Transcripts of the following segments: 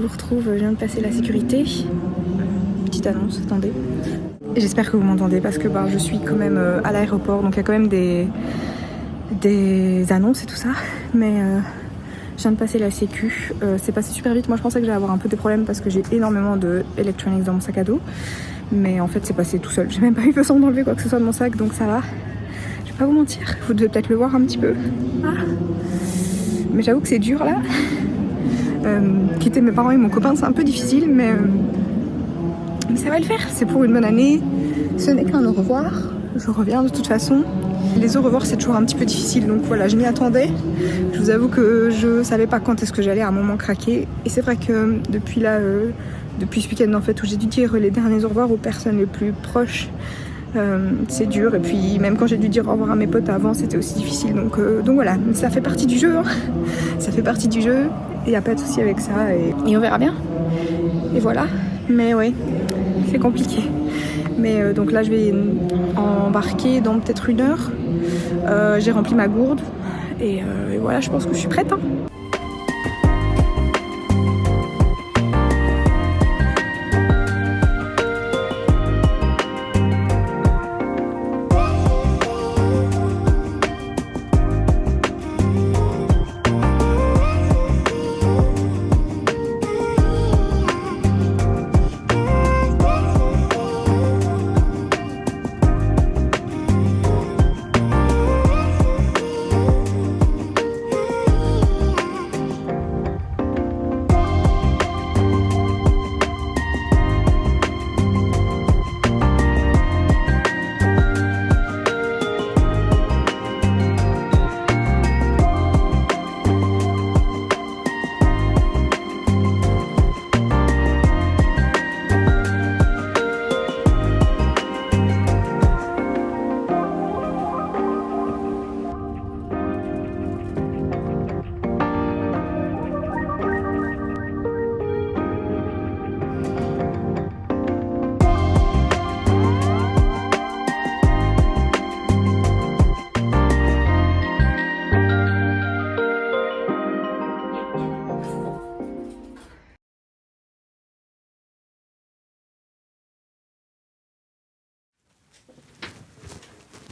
vous retrouve, je viens de passer la sécurité. Petite annonce, attendez. J'espère que vous m'entendez parce que je suis quand même à l'aéroport, donc il y a quand même des annonces et tout ça. Mais je viens de passer la sécu, c'est passé super vite. Moi je pensais que j'allais avoir un peu des problèmes parce que j'ai énormément de electronics dans mon sac à dos. Mais en fait c'est passé tout seul, j'ai même pas eu besoin d'enlever quoi que ce soit de mon sac, donc ça va. Je vais pas vous mentir, vous devez peut-être le voir un petit peu. Ah. Mais j'avoue que c'est dur là. Quitter mes parents et mon copain c'est un peu difficile, mais ça va le faire, c'est pour une bonne année. Ce n'est qu'un au revoir, je reviens de toute façon. Les au revoir c'est toujours un petit peu difficile, donc voilà, je m'y attendais. Je vous avoue que je savais pas quand est-ce que j'allais à un moment craquer. Et c'est vrai que depuis là, depuis ce week-end en fait, où j'ai dû dire les derniers au revoir aux personnes les plus proches, c'est dur. Et puis même quand j'ai dû dire au revoir à mes potes avant, c'était aussi difficile. Donc voilà, ça fait partie du jeu, hein. Ça fait partie du jeu, il n'y a pas de souci avec ça, et on verra bien. Et voilà, mais ouais, c'est compliqué. Mais donc là je vais embarquer dans peut-être 1 heure. J'ai rempli ma gourde et voilà, je pense que je suis prête, hein.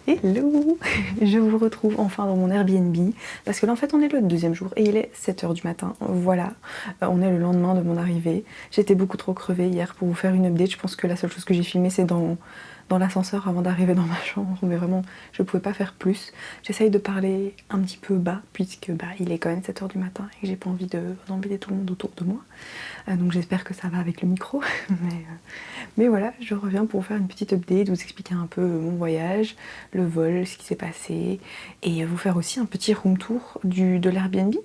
Hello, je vous retrouve enfin dans mon Airbnb parce que là en fait on est le 2e jour et il est 7 h du matin, voilà, on est le lendemain de mon arrivée. J'étais beaucoup trop crevée hier pour vous faire une update, je pense que la seule chose que j'ai filmée c'est dans l'ascenseur avant d'arriver dans ma chambre, mais vraiment je pouvais pas faire plus. J'essaye de parler un petit peu bas puisque il est quand même 7 h du matin et que j'ai pas envie d'embêter tout le monde autour de moi, donc j'espère que ça va avec le micro. Mais voilà, je reviens pour vous faire une petite update, vous expliquer un peu mon voyage, le vol, ce qui s'est passé, et vous faire aussi un petit room tour de l'Airbnb.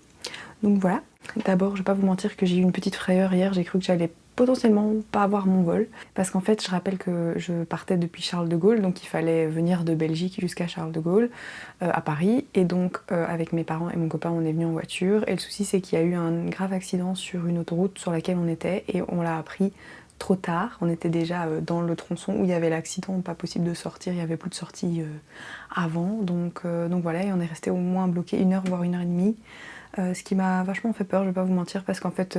Donc voilà, d'abord je vais pas vous mentir que j'ai eu une petite frayeur hier, j'ai cru que j'allais potentiellement pas avoir mon vol, parce qu'en fait je rappelle que je partais depuis Charles de Gaulle, donc il fallait venir de Belgique jusqu'à Charles de Gaulle à Paris, et donc avec mes parents et mon copain on est venu en voiture, et le souci c'est qu'il y a eu un grave accident sur une autoroute sur laquelle on était, et on l'a appris trop tard, on était déjà dans le tronçon où il y avait l'accident, pas possible de sortir, il n'y avait plus de sortie avant, donc voilà, et on est resté au moins bloqué 1 heure voire 1 heure et demie, ce qui m'a vachement fait peur, je vais pas vous mentir, parce qu'en fait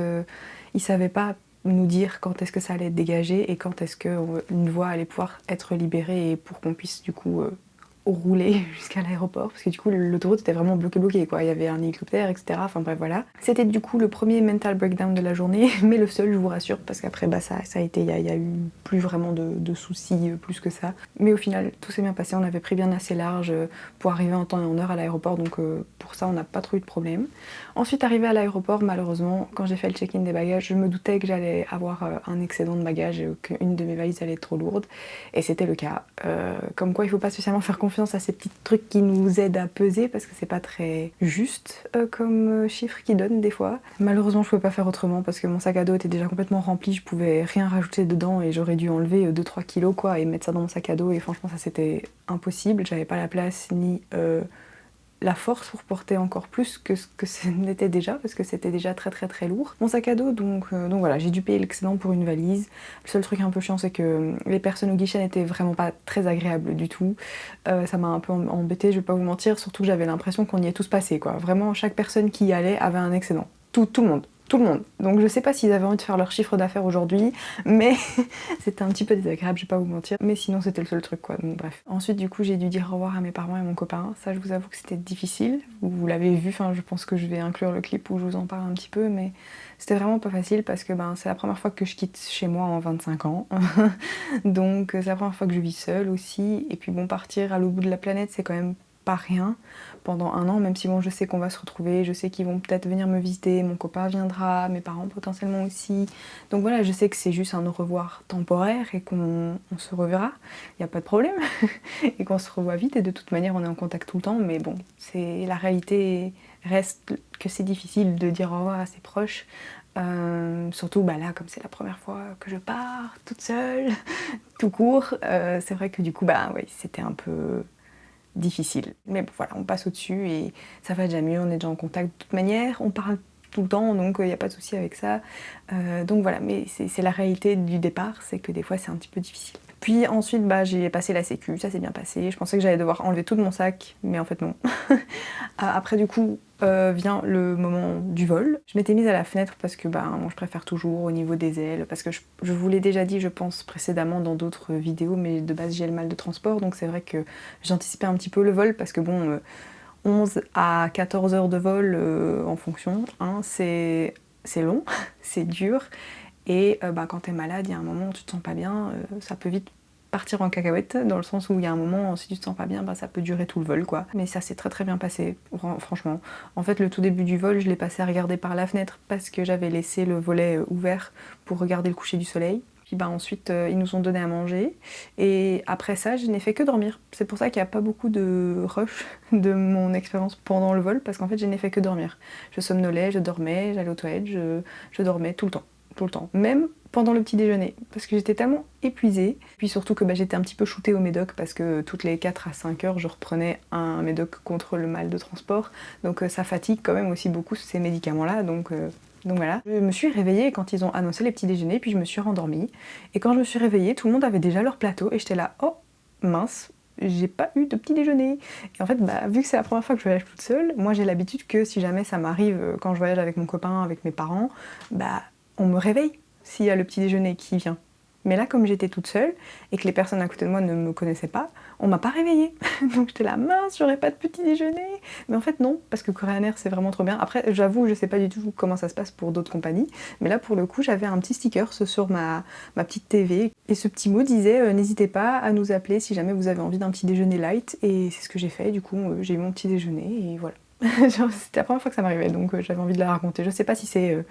ils savaient pas nous dire quand est-ce que ça allait être dégagé et quand est-ce qu'une voie allait pouvoir être libérée et pour qu'on puisse du coup rouler jusqu'à l'aéroport, parce que du coup l'autoroute était vraiment bloquée quoi, il y avait un hélicoptère etc, enfin bref voilà. C'était du coup le premier mental breakdown de la journée, mais le seul je vous rassure, parce qu'après ça a été, il y a eu plus vraiment de soucis plus que ça, mais au final tout s'est bien passé, on avait pris bien assez large pour arriver en temps et en heure à l'aéroport, donc pour ça on n'a pas trop eu de problème. Ensuite arrivé à l'aéroport, malheureusement quand j'ai fait le check-in des bagages, je me doutais que j'allais avoir un excédent de bagages et qu'une de mes valises allait être trop lourde, et c'était le cas, comme quoi il faut pas spécialement faire confiance à ces petits trucs qui nous aident à peser, parce que c'est pas très juste comme chiffre qu'ils donnent des fois. Malheureusement je pouvais pas faire autrement parce que mon sac à dos était déjà complètement rempli, je pouvais rien rajouter dedans et j'aurais dû enlever 2-3 kilos quoi et mettre ça dans mon sac à dos, et franchement ça c'était impossible, j'avais pas la place ni la force pour porter encore plus que ce que ce n'était déjà, parce que c'était déjà très lourd. Mon sac à dos, donc voilà, j'ai dû payer l'excédent pour une valise. Le seul truc un peu chiant, c'est que les personnes au guichet n'étaient vraiment pas très agréables du tout. Ça m'a un peu embêtée, je vais pas vous mentir, surtout que j'avais l'impression qu'on y est tous passés, quoi. Vraiment, chaque personne qui y allait avait un excédent. Tout le monde. tout le monde. Donc je sais pas s'ils avaient envie de faire leur chiffre d'affaires aujourd'hui, mais c'était un petit peu désagréable, je vais pas vous mentir. Mais sinon c'était le seul truc quoi, donc bref. Ensuite du coup j'ai dû dire au revoir à mes parents et à mon copain. Ça je vous avoue que c'était difficile. Vous l'avez vu, enfin je pense que je vais inclure le clip où je vous en parle un petit peu, mais c'était vraiment pas facile parce que c'est la première fois que je quitte chez moi en 25 ans. Donc c'est la première fois que je vis seule aussi. Et puis bon, partir à l'autre bout de la planète c'est quand même pas rien pendant un an, même si bon je sais qu'on va se retrouver, je sais qu'ils vont peut-être venir me visiter, mon copain viendra, mes parents potentiellement aussi. Donc voilà, je sais que c'est juste un au revoir temporaire et qu'on se reverra, il n'y a pas de problème, et qu'on se revoit vite et de toute manière on est en contact tout le temps, mais bon, c'est la réalité reste que c'est difficile de dire au revoir à ses proches. Surtout là comme c'est la première fois que je pars toute seule, tout court, c'est vrai que du coup oui, c'était un peu difficile. Mais bon, voilà, on passe au-dessus et ça va déjà mieux, on est déjà en contact de toute manière, on parle tout le temps, donc il n'y a pas de souci avec ça. Donc voilà, mais c'est la réalité du départ, c'est que des fois c'est un petit peu difficile. Puis ensuite, j'ai passé la sécu, ça s'est bien passé. Je pensais que j'allais devoir enlever tout de mon sac, mais en fait non. Après du coup, vient le moment du vol. Je m'étais mise à la fenêtre parce que moi, je préfère toujours au niveau des ailes, parce que je vous l'ai déjà dit, je pense, précédemment dans d'autres vidéos, mais de base j'ai le mal de transport, donc c'est vrai que j'anticipais un petit peu le vol, parce que bon, 11 à 14 heures de vol en fonction, hein, c'est long, c'est dur, et quand t'es malade, il y a un moment où tu te sens pas bien, ça peut vite partir en cacahuète, dans le sens où il y a un moment, si tu te sens pas bien, ça peut durer tout le vol quoi. Mais ça s'est très très bien passé, franchement. En fait, le tout début du vol, je l'ai passé à regarder par la fenêtre parce que j'avais laissé le volet ouvert pour regarder le coucher du soleil. Puis ensuite, ils nous ont donné à manger. Et après ça, je n'ai fait que dormir. C'est pour ça qu'il n'y a pas beaucoup de rush de mon expérience pendant le vol, parce qu'en fait, je n'ai fait que dormir. Je somnolais, je dormais, j'allais aux toilettes, je dormais tout le temps. Tout le temps. Même pendant le petit déjeuner, parce que j'étais tellement épuisée. Puis surtout que j'étais un petit peu shootée au médoc, parce que toutes les 4 à 5 heures, je reprenais un médoc contre le mal de transport. Donc ça fatigue quand même aussi beaucoup ces médicaments-là. Donc voilà. Je me suis réveillée quand ils ont annoncé les petits déjeuners, puis je me suis rendormie. Et quand je me suis réveillée, tout le monde avait déjà leur plateau, et j'étais là, oh mince, j'ai pas eu de petit déjeuner. Et en fait, vu que c'est la première fois que je voyage toute seule, moi j'ai l'habitude que si jamais ça m'arrive quand je voyage avec mon copain, avec mes parents, on me réveille s'il y a le petit déjeuner qui vient. Mais là, comme j'étais toute seule et que les personnes à côté de moi ne me connaissaient pas, on m'a pas réveillée. Donc j'étais là, mince, j'aurais pas de petit déjeuner. Mais en fait non, parce que Korean Air c'est vraiment trop bien. Après, j'avoue, je sais pas du tout comment ça se passe pour d'autres compagnies, mais là pour le coup, j'avais un petit sticker sur ma petite TV et ce petit mot disait n'hésitez pas à nous appeler si jamais vous avez envie d'un petit déjeuner light. Et c'est ce que j'ai fait. Du coup, j'ai eu mon petit déjeuner et voilà. C'était la première fois que ça m'arrivait, donc j'avais envie de la raconter. Je sais pas si c'est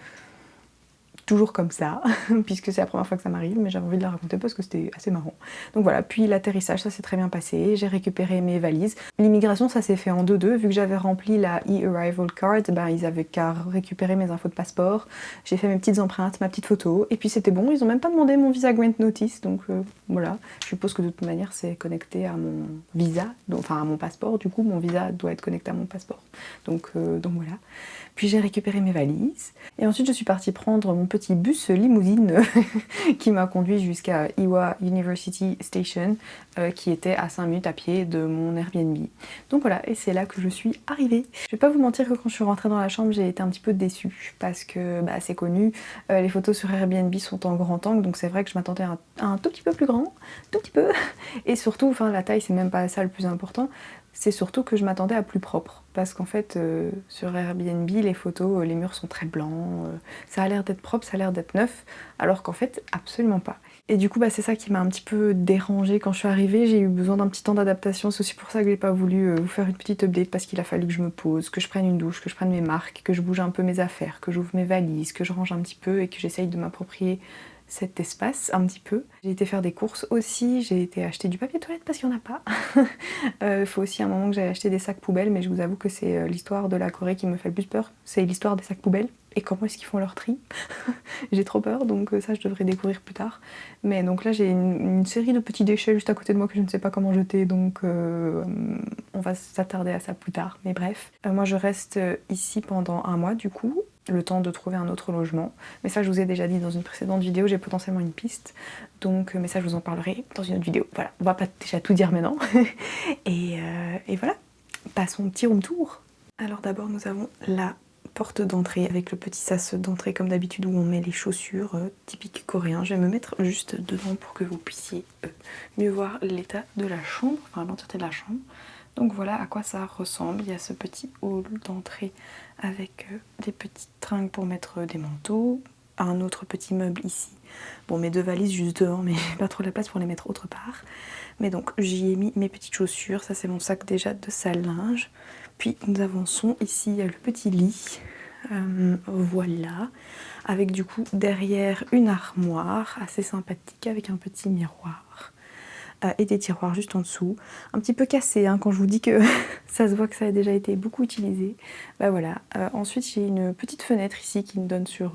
toujours comme ça, puisque c'est la première fois que ça m'arrive, mais j'avais envie de la raconter parce que c'était assez marrant. Donc voilà, puis l'atterrissage, ça s'est très bien passé, j'ai récupéré mes valises. L'immigration, ça s'est fait en 2-2, vu que j'avais rempli la e-arrival card, ils avaient qu'à récupérer mes infos de passeport, j'ai fait mes petites empreintes, ma petite photo, et puis c'était bon, ils ont même pas demandé mon visa grant notice, donc voilà. Je suppose que de toute manière, c'est connecté à mon visa, enfin à mon passeport, du coup mon visa doit être connecté à mon passeport. Donc voilà. Puis j'ai récupéré mes valises, et ensuite je suis partie prendre mon petit bus limousine qui m'a conduit jusqu'à Ewha University Station, qui était à 5 minutes à pied de mon Airbnb. Donc voilà, et c'est là que je suis arrivée. Je vais pas vous mentir que quand je suis rentrée dans la chambre, j'ai été un petit peu déçue, parce que c'est connu, les photos sur Airbnb sont en grand angle, donc c'est vrai que je m'attendais à un tout petit peu plus grand, tout petit peu, et surtout, la taille c'est même pas ça le plus important, c'est surtout que je m'attendais à plus propre, parce qu'en fait sur Airbnb les photos, les murs sont très blancs, ça a l'air d'être propre, ça a l'air d'être neuf, alors qu'en fait absolument pas. Et du coup c'est ça qui m'a un petit peu dérangée quand je suis arrivée, j'ai eu besoin d'un petit temps d'adaptation, c'est aussi pour ça que j'ai pas voulu vous faire une petite update, parce qu'il a fallu que je me pose, que je prenne une douche, que je prenne mes marques, que je bouge un peu mes affaires, que j'ouvre mes valises, que je range un petit peu et que j'essaye de m'approprier cet espace un petit peu. J'ai été faire des courses aussi, j'ai été acheter du papier toilette parce qu'il n'y en a pas. Faut aussi un moment que j'aille acheter des sacs poubelles, mais je vous avoue que c'est l'histoire de la Corée qui me fait le plus peur, c'est l'histoire des sacs poubelles. Et comment est-ce qu'ils font leur tri? J'ai trop peur, donc ça je devrais découvrir plus tard. Mais donc là j'ai une série de petits déchets juste à côté de moi que je ne sais pas comment jeter, donc on va s'attarder à ça plus tard, mais bref. Moi je reste ici pendant un mois du coup, le temps de trouver un autre logement. Mais ça je vous ai déjà dit dans une précédente vidéo, j'ai potentiellement une piste, donc mais ça je vous en parlerai dans une autre vidéo. Voilà, on va pas déjà tout dire maintenant. et voilà, passons au petit room tour. Alors d'abord nous avons la porte d'entrée avec le petit sas d'entrée comme d'habitude où on met les chaussures typiques coréens. Je vais me mettre juste dedans pour que vous puissiez mieux voir l'état de la chambre, enfin l'entièreté de la chambre. Donc voilà à quoi ça ressemble. Il y a ce petit hall d'entrée avec des petites tringles pour mettre des manteaux, un autre petit meuble ici. Bon, mes 2 valises juste dehors, mais pas trop la place pour les mettre autre part. Mais donc j'y ai mis mes petites chaussures, ça c'est mon sac déjà de salle linge. Puis nous avançons, ici il y a le petit lit, voilà, avec du coup derrière une armoire assez sympathique avec un petit miroir. Et des tiroirs juste en dessous, un petit peu cassés hein, quand je vous dis que ça se voit que ça a déjà été beaucoup utilisé. Bah voilà. Ensuite j'ai une petite fenêtre ici qui me donne sur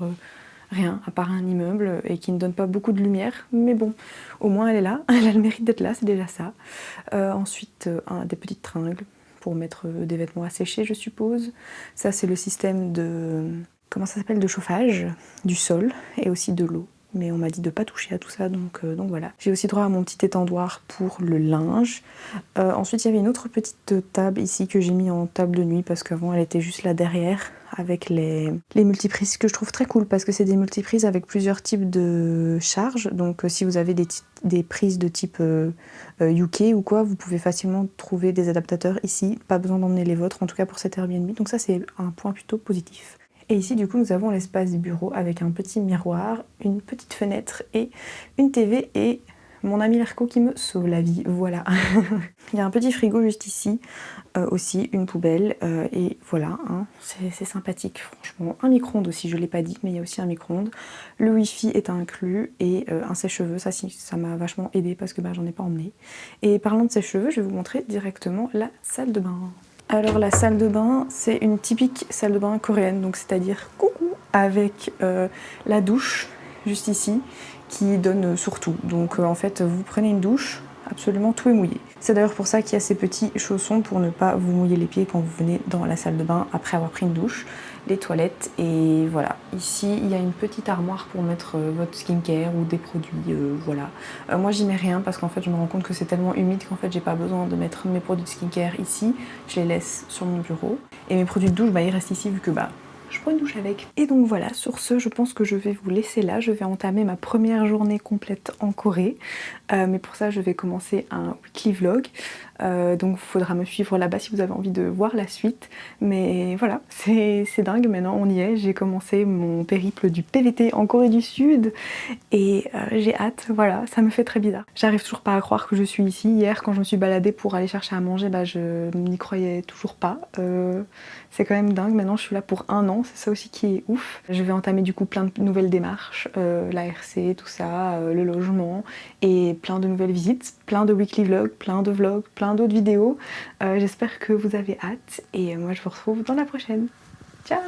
rien à part un immeuble et qui ne donne pas beaucoup de lumière, mais bon, au moins elle est là, elle a le mérite d'être là, c'est déjà ça. Ensuite des petites tringles pour mettre des vêtements à sécher je suppose. Ça c'est le système de, comment ça s'appelle, de chauffage du sol et aussi de l'eau. Mais on m'a dit de pas toucher à tout ça, donc voilà. J'ai aussi droit à mon petit étendoir pour le linge. Ensuite, il y avait une autre petite table ici que j'ai mis en table de nuit parce qu'avant elle était juste là derrière avec les multiprises que je trouve très cool parce que c'est des multiprises avec plusieurs types de charges. Donc si vous avez des prises de type UK ou quoi, vous pouvez facilement trouver des adaptateurs ici. Pas besoin d'emmener les vôtres, en tout cas pour cet Airbnb. Donc ça, c'est un point plutôt positif. Et ici du coup nous avons l'espace du bureau avec un petit miroir, une petite fenêtre et une TV et mon ami Larco qui me sauve la vie, voilà. Il y a un petit frigo juste ici, aussi une poubelle et voilà, hein, c'est sympathique franchement. Un micro-ondes aussi, je ne l'ai pas dit mais il y a aussi un micro-ondes. Le wifi est inclus et un sèche-cheveux, ça m'a vachement aidé parce que j'en ai pas emmené. Et parlant de sèche-cheveux, je vais vous montrer directement la salle de bain. Alors la salle de bain, c'est une typique salle de bain coréenne, donc c'est-à-dire coucou, avec la douche juste ici qui donne sur tout. Donc en fait vous prenez une douche, absolument tout est mouillé. C'est d'ailleurs pour ça qu'il y a ces petits chaussons pour ne pas vous mouiller les pieds quand vous venez dans la salle de bain après avoir pris une douche. Les toilettes et voilà. Ici il y a une petite armoire pour mettre votre skincare ou des produits, voilà. Moi j'y mets rien parce qu'en fait je me rends compte que c'est tellement humide qu'en fait j'ai pas besoin de mettre mes produits de skincare ici. Je les laisse sur mon bureau. Et mes produits de douche, ils restent ici vu que je prends une douche avec. Et donc voilà, sur ce, je pense que je vais vous laisser là. Je vais entamer ma première journée complète en Corée. Mais pour ça, je vais commencer un weekly vlog. Donc il faudra me suivre là-bas si vous avez envie de voir la suite. Mais voilà, c'est dingue, maintenant on y est. J'ai commencé mon périple du PVT en Corée du Sud. Et j'ai hâte, voilà, ça me fait très bizarre. J'arrive toujours pas à croire que je suis ici. Hier, quand je me suis baladée pour aller chercher à manger, je n'y croyais toujours pas. C'est quand même dingue, maintenant je suis là pour 1 an, c'est ça aussi qui est ouf. Je vais entamer du coup plein de nouvelles démarches, l'ARC, tout ça, le logement, et plein de nouvelles visites, plein de weekly vlogs, plein d'autres vidéos. J'espère que vous avez hâte, et moi je vous retrouve dans la prochaine. Ciao!